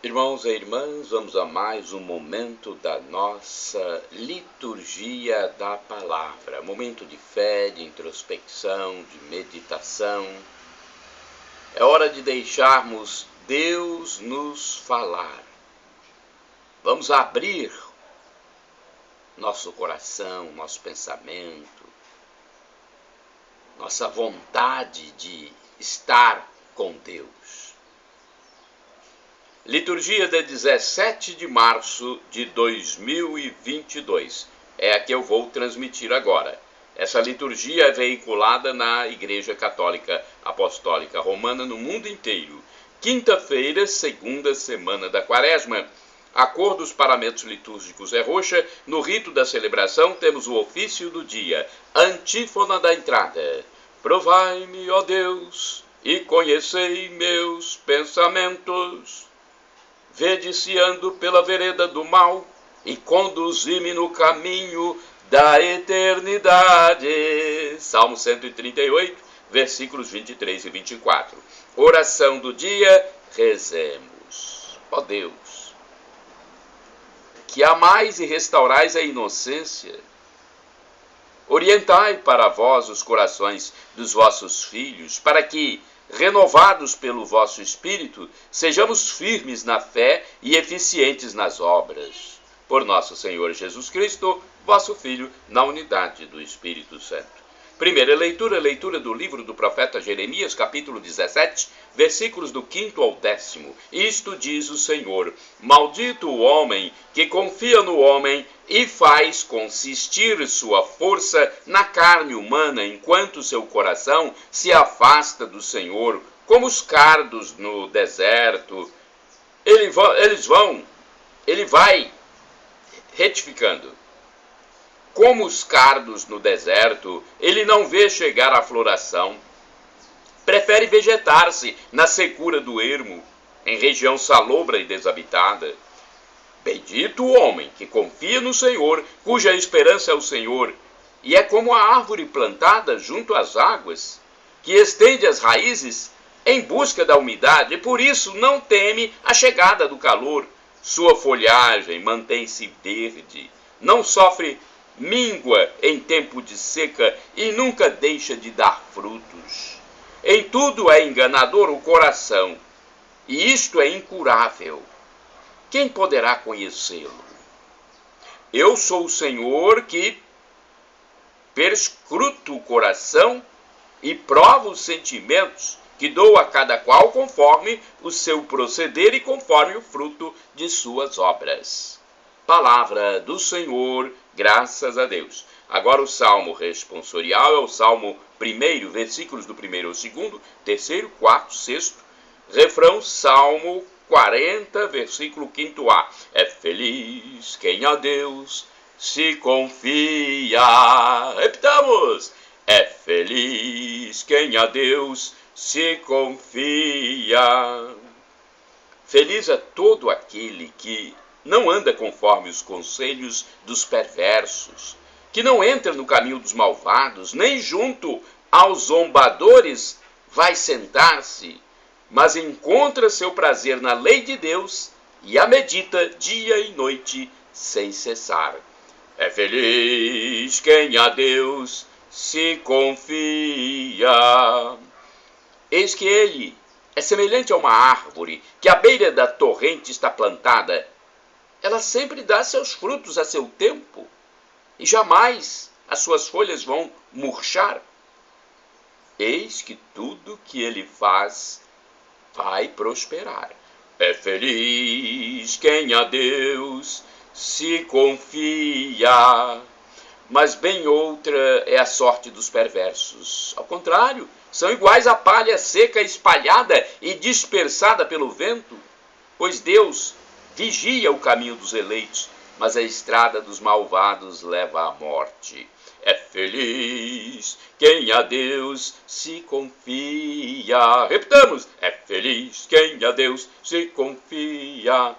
Irmãos e irmãs, vamos a mais um momento da nossa liturgia da palavra. Momento de fé, de introspecção, de meditação. É hora de deixarmos Deus nos falar. Vamos abrir nosso coração, nosso pensamento, nossa vontade de estar com Deus. Liturgia de 17 de março de 2022. É a que eu vou transmitir agora. Essa liturgia é veiculada na Igreja Católica Apostólica Romana no mundo inteiro. Quinta-feira, segunda semana da Quaresma. A cor dos paramentos litúrgicos é roxa. No rito da celebração temos o ofício do dia. Antífona da entrada. Provai-me, ó Deus, e conhecei meus pensamentos. Vede se ando pela vereda do mal e conduzi-me no caminho da eternidade. Salmo 138, versículos 23 e 24. Oração do dia, rezemos. Ó Deus, que amais e restaurais a inocência, orientai para vós os corações dos vossos filhos, para que, renovados pelo vosso Espírito, sejamos firmes na fé e eficientes nas obras. Por nosso Senhor Jesus Cristo, vosso Filho, na unidade do Espírito Santo. Primeira leitura, leitura do livro do profeta Jeremias, capítulo 17, versículos do 5º ao 10º. Isto diz o Senhor: maldito o homem que confia no homem e faz consistir sua força na carne humana, enquanto seu coração se afasta do Senhor, como os cardos no deserto. Ele vai retificando. Como os cardos no deserto, ele não vê chegar a floração. Prefere vegetar-se na secura do ermo, em região salobra e desabitada. Bendito o homem que confia no Senhor, cuja esperança é o Senhor, e é como a árvore plantada junto às águas, que estende as raízes em busca da umidade, e por isso não teme a chegada do calor. Sua folhagem mantém-se verde, não sofre míngua em tempo de seca e nunca deixa de dar frutos. Em tudo é enganador o coração, e isto é incurável. Quem poderá conhecê-lo? Eu sou o Senhor que perscruto o coração e provo os sentimentos, que dou a cada qual conforme o seu proceder e conforme o fruto de suas obras. Palavra do Senhor, graças a Deus. Agora o salmo responsorial é o salmo 1, versículos do 1º ao 2º, 3º, 4º, 6º. Refrão, salmo 40, versículo 5a. É feliz quem a Deus se confia. Repitamos. É feliz quem a Deus se confia. Feliz é todo aquele que não anda conforme os conselhos dos perversos, que não entra no caminho dos malvados, nem junto aos zombadores vai sentar-se, mas encontra seu prazer na lei de Deus e a medita dia e noite sem cessar. É feliz quem a Deus se confia. Eis que ele é semelhante a uma árvore que à beira da torrente está plantada. Ela sempre dá seus frutos a seu tempo, e jamais as suas folhas vão murchar. Eis que tudo que ele faz vai prosperar. É feliz quem a Deus se confia. Mas bem outra é a sorte dos perversos. Ao contrário, são iguais à palha seca espalhada e dispersada pelo vento, pois Deus vigia o caminho dos eleitos, mas a estrada dos malvados leva à morte. É feliz quem a Deus se confia. Repitamos. É feliz quem a Deus se confia.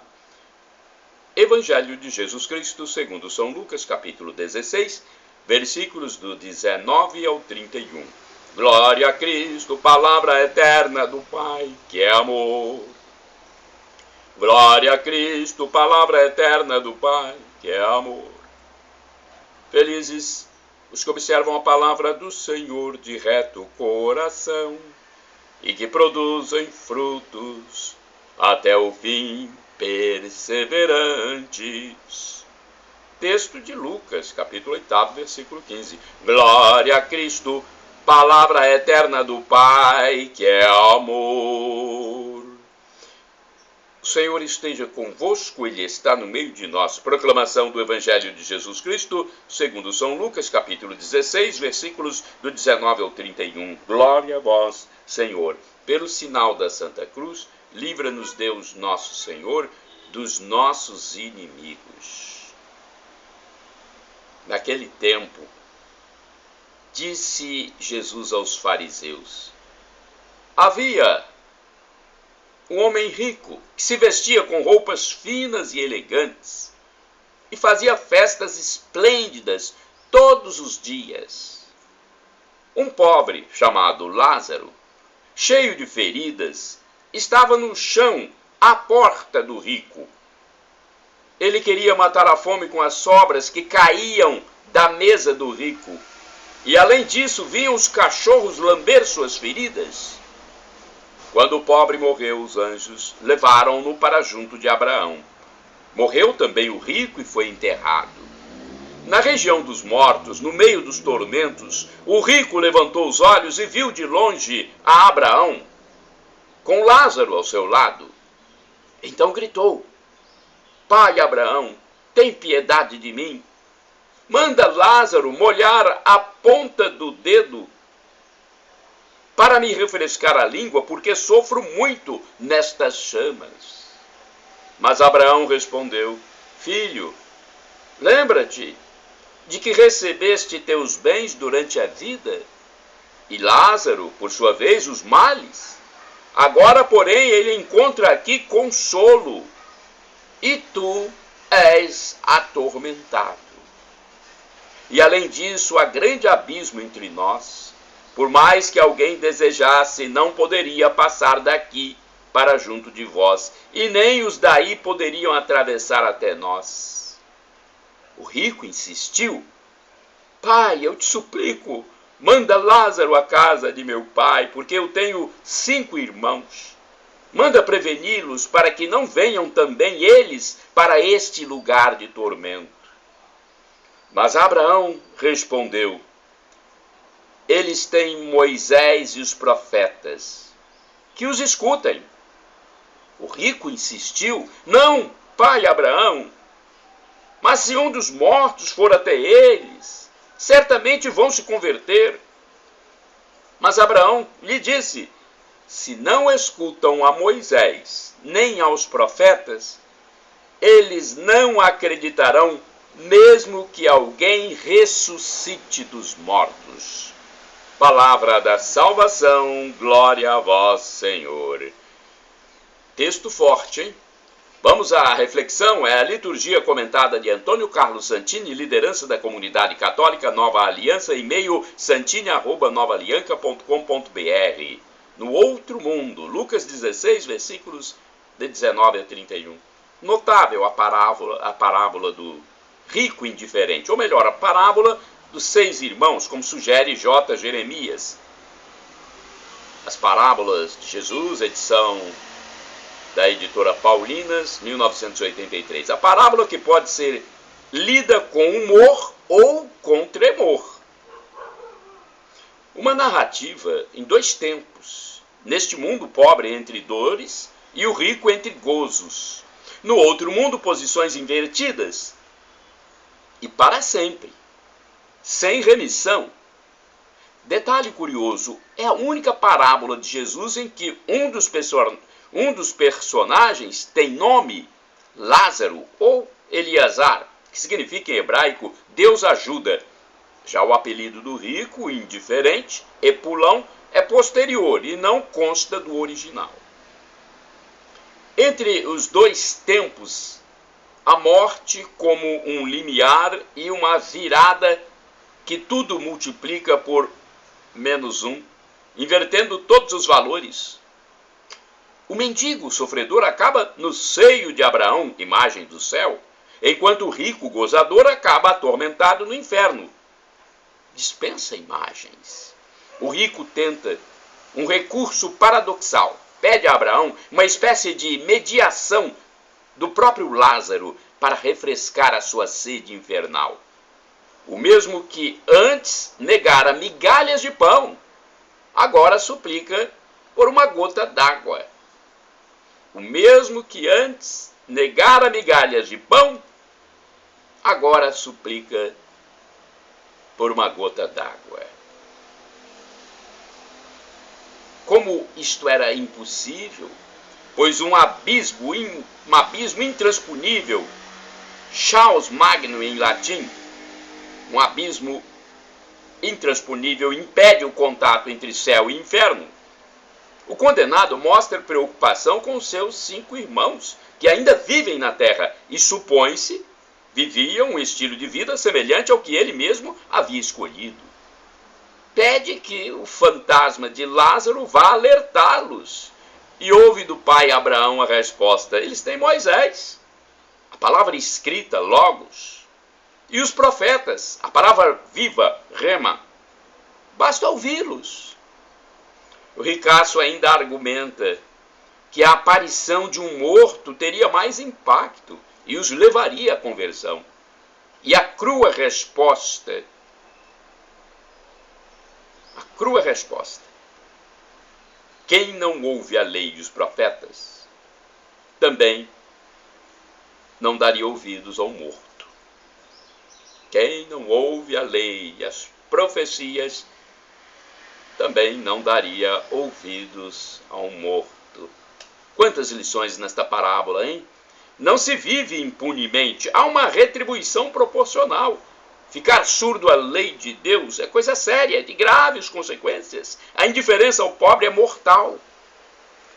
Evangelho de Jesus Cristo segundo São Lucas, capítulo 16, versículos do 19 ao 31. Glória a Cristo, palavra eterna do Pai, que é amor. Glória a Cristo, palavra eterna do Pai, que é amor. Felizes os que observam a palavra do Senhor de reto coração e que produzem frutos até o fim perseverantes. Texto de Lucas, capítulo 8, versículo 15. Glória a Cristo, palavra eterna do Pai, que é amor. O Senhor esteja convosco, Ele está no meio de nós. Proclamação do Evangelho de Jesus Cristo, segundo São Lucas, capítulo 16, versículos do 19 ao 31. Glória a vós, Senhor. Pelo sinal da Santa Cruz, livra-nos Deus nosso Senhor dos nossos inimigos. Naquele tempo, disse Jesus aos fariseus: havia um homem rico que se vestia com roupas finas e elegantes e fazia festas esplêndidas todos os dias. Um pobre chamado Lázaro, cheio de feridas, estava no chão à porta do rico. Ele queria matar a fome com as sobras que caíam da mesa do rico. E além disso, vinham os cachorros lamber suas feridas. Quando o pobre morreu, os anjos levaram-no para junto de Abraão. Morreu também o rico e foi enterrado. Na região dos mortos, no meio dos tormentos, o rico levantou os olhos e viu de longe a Abraão, com Lázaro ao seu lado. Então gritou: Pai Abraão, tem piedade de mim. Manda Lázaro molhar a ponta do dedo para me refrescar a língua, porque sofro muito nestas chamas. Mas Abraão respondeu: Filho, lembra-te de que recebeste teus bens durante a vida, e Lázaro, por sua vez, os males. Agora, porém, ele encontra aqui consolo, e tu és atormentado. E além disso, há grande abismo entre nós. Por mais que alguém desejasse, não poderia passar daqui para junto de vós, e nem os daí poderiam atravessar até nós. O rico insistiu: Pai, eu te suplico, manda Lázaro à casa de meu pai, porque eu tenho 5 irmãos. Manda preveni-los para que não venham também eles para este lugar de tormento. Mas Abraão respondeu: Eles têm Moisés e os profetas, que os escutem. O rico insistiu: Não, pai Abraão, mas se um dos mortos for até eles, certamente vão se converter. Mas Abraão lhe disse: Se não escutam a Moisés nem aos profetas, eles não acreditarão, mesmo que alguém ressuscite dos mortos. Palavra da salvação, glória a vós, Senhor. Texto forte, hein? Vamos à reflexão, é a liturgia comentada de Antônio Carlos Santini, liderança da comunidade católica Nova Aliança, e-mail santini@novaalianca.com.br. No outro mundo, Lucas 16, versículos de 19 a 31. Notável a parábola do rico indiferente, ou melhor, a parábola dos 6 irmãos, como sugere J. Jeremias. As parábolas de Jesus, edição da editora Paulinas, 1983. A parábola que pode ser lida com humor ou com tremor. Uma narrativa em 2 tempos. Neste mundo, pobre entre dores e o rico entre gozos. No outro mundo, posições invertidas. E para sempre. Sem remissão. Detalhe curioso, é a única parábola de Jesus em que um dos personagens tem nome Lázaro ou Eliasar, que significa em hebraico Deus ajuda. Já o apelido do rico, indiferente, Epulão, é posterior e não consta do original. Entre os 2 tempos, a morte como um limiar e uma virada que tudo multiplica por -1, invertendo todos os valores. O mendigo sofredor acaba no seio de Abraão, imagem do céu, enquanto o rico gozador acaba atormentado no inferno. Dispensa imagens. O rico tenta um recurso paradoxal. Pede a Abraão uma espécie de mediação do próprio Lázaro para refrescar a sua sede infernal. O mesmo que antes negara migalhas de pão, agora suplica por uma gota d'água. O mesmo que antes negara migalhas de pão, agora suplica por uma gota d'água. Como isto era impossível, pois um abismo intransponível, chaos magno em latim, um abismo intransponível impede o contato entre céu e inferno. O condenado mostra preocupação com seus 5 irmãos, que ainda vivem na terra e, supõe-se, viviam um estilo de vida semelhante ao que ele mesmo havia escolhido. Pede que o fantasma de Lázaro vá alertá-los. E ouve do pai Abraão a resposta: eles têm Moisés, a palavra escrita, logos, e os profetas, a palavra viva, rema. Basta ouvi-los. O ricaço ainda argumenta que a aparição de um morto teria mais impacto e os levaria à conversão. E a crua resposta, quem não ouve a lei e os profetas, também não daria ouvidos ao morto. Quem não ouve a lei e as profecias, também não daria ouvidos ao morto. Quantas lições nesta parábola, hein? Não se vive impunemente, há uma retribuição proporcional. Ficar surdo à lei de Deus é coisa séria, de graves consequências. A indiferença ao pobre é mortal.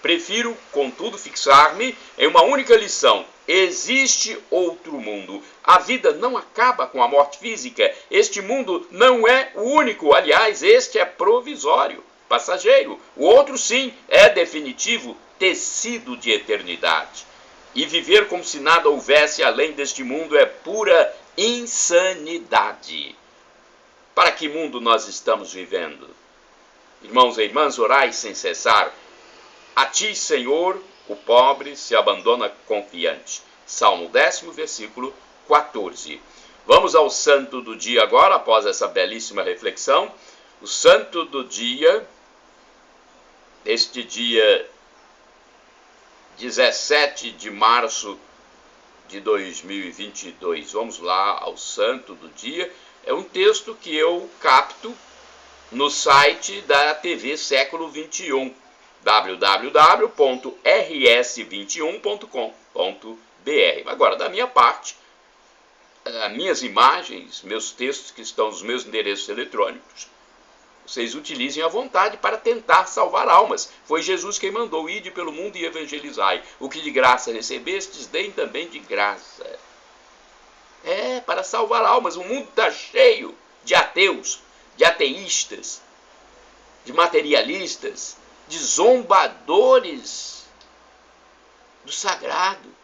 Prefiro, contudo, fixar-me em uma única lição. Existe outro mundo. A vida não acaba com a morte física. Este mundo não é o único. Aliás, este é provisório, passageiro. O outro, sim, é definitivo, tecido de eternidade. E viver como se nada houvesse além deste mundo é pura insanidade. Para que mundo nós estamos vivendo? Irmãos e irmãs, orai sem cessar. A ti, Senhor, o pobre se abandona confiante. Salmo 10, versículo 14. Vamos ao santo do dia agora, após essa belíssima reflexão. O santo do dia, este dia 17 de março de 2022. Vamos lá ao santo do dia. É um texto que eu capto no site da TV Século XXI, www.rs21.com.br. Agora, da minha parte, as minhas imagens, meus textos que estão nos meus endereços eletrônicos, vocês utilizem à vontade para tentar salvar almas. Foi Jesus quem mandou: ide pelo mundo e evangelizai. O que de graça recebestes, deem também de graça. É, para salvar almas. O mundo está cheio de ateus, de ateístas, de materialistas, de zombadores do sagrado.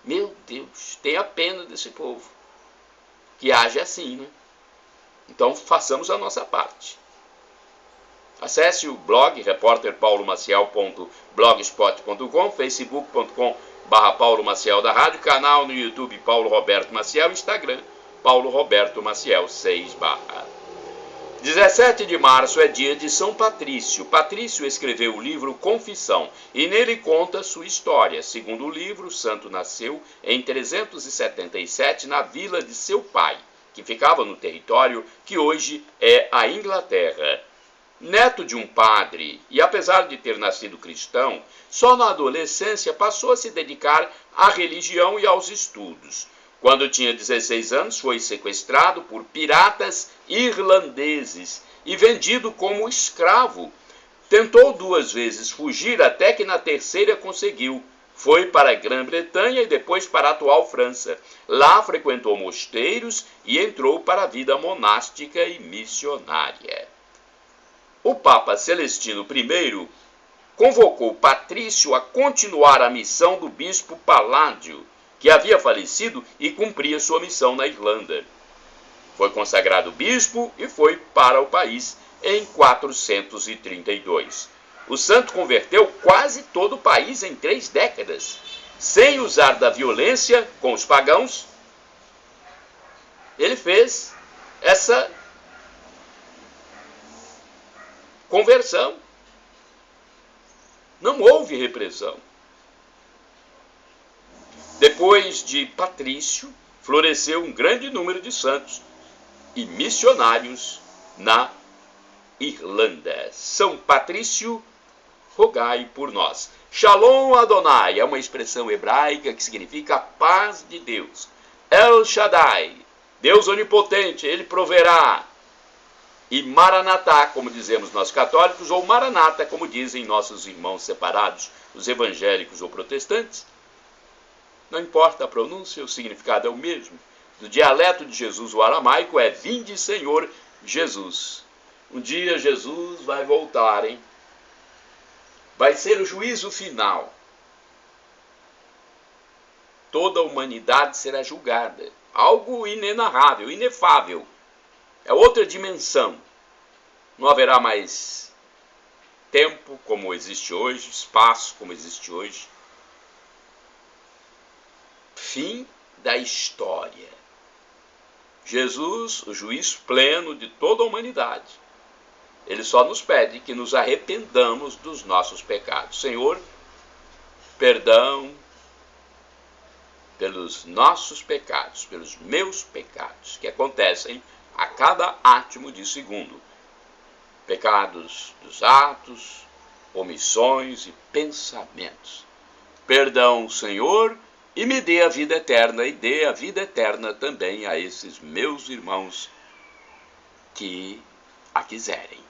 Meu Deus, tenha pena desse povo que age assim, né? Então façamos a nossa parte. Acesse o blog repórterpaulomaciel.blogspot.com, facebook.com/Paulo Maciel da Rádio, canal no YouTube Paulo Roberto Maciel, Instagram Paulo Roberto Maciel 6/. 17 de março é dia de São Patrício. Patrício escreveu o livro Confissão e nele conta sua história. Segundo o livro, o santo nasceu em 377 na vila de seu pai, que ficava no território que hoje é a Inglaterra. Neto de um padre, e apesar de ter nascido cristão, só na adolescência passou a se dedicar à religião e aos estudos. Quando tinha 16 anos, foi sequestrado por piratas irlandeses e vendido como escravo. Tentou 2 vezes fugir, até que na terceira conseguiu. Foi para a Grã-Bretanha e depois para a atual França. Lá frequentou mosteiros e entrou para a vida monástica e missionária. O Papa Celestino I convocou Patrício a continuar a missão do bispo Paládio, que havia falecido e cumpria sua missão na Irlanda. Foi consagrado bispo e foi para o país em 432. O santo converteu quase todo o país em 3 décadas, sem usar da violência com os pagãos. Ele fez essa conversão. Não houve repressão. Depois de Patrício, floresceu um grande número de santos e missionários na Irlanda. São Patrício, rogai por nós. Shalom Adonai é uma expressão hebraica que significa paz de Deus. El Shaddai, Deus onipotente, ele proverá. E Maranatá, como dizemos nós católicos, ou Maranata, como dizem nossos irmãos separados, os evangélicos ou protestantes. Não importa a pronúncia, o significado é o mesmo. Do dialeto de Jesus, o aramaico é Vinde, Senhor Jesus. Um dia Jesus vai voltar, hein? Vai ser o juízo final. Toda a humanidade será julgada. Algo inenarrável, inefável. É outra dimensão. Não haverá mais tempo como existe hoje, espaço como existe hoje. Fim da história. Jesus, o juiz pleno de toda a humanidade. Ele só nos pede que nos arrependamos dos nossos pecados. Senhor, perdão pelos nossos pecados, pelos meus pecados, que acontecem a cada átimo de segundo. Pecados dos atos, omissões e pensamentos. Perdão, Senhor, e me dê a vida eterna, e dê a vida eterna também a esses meus irmãos que a quiserem.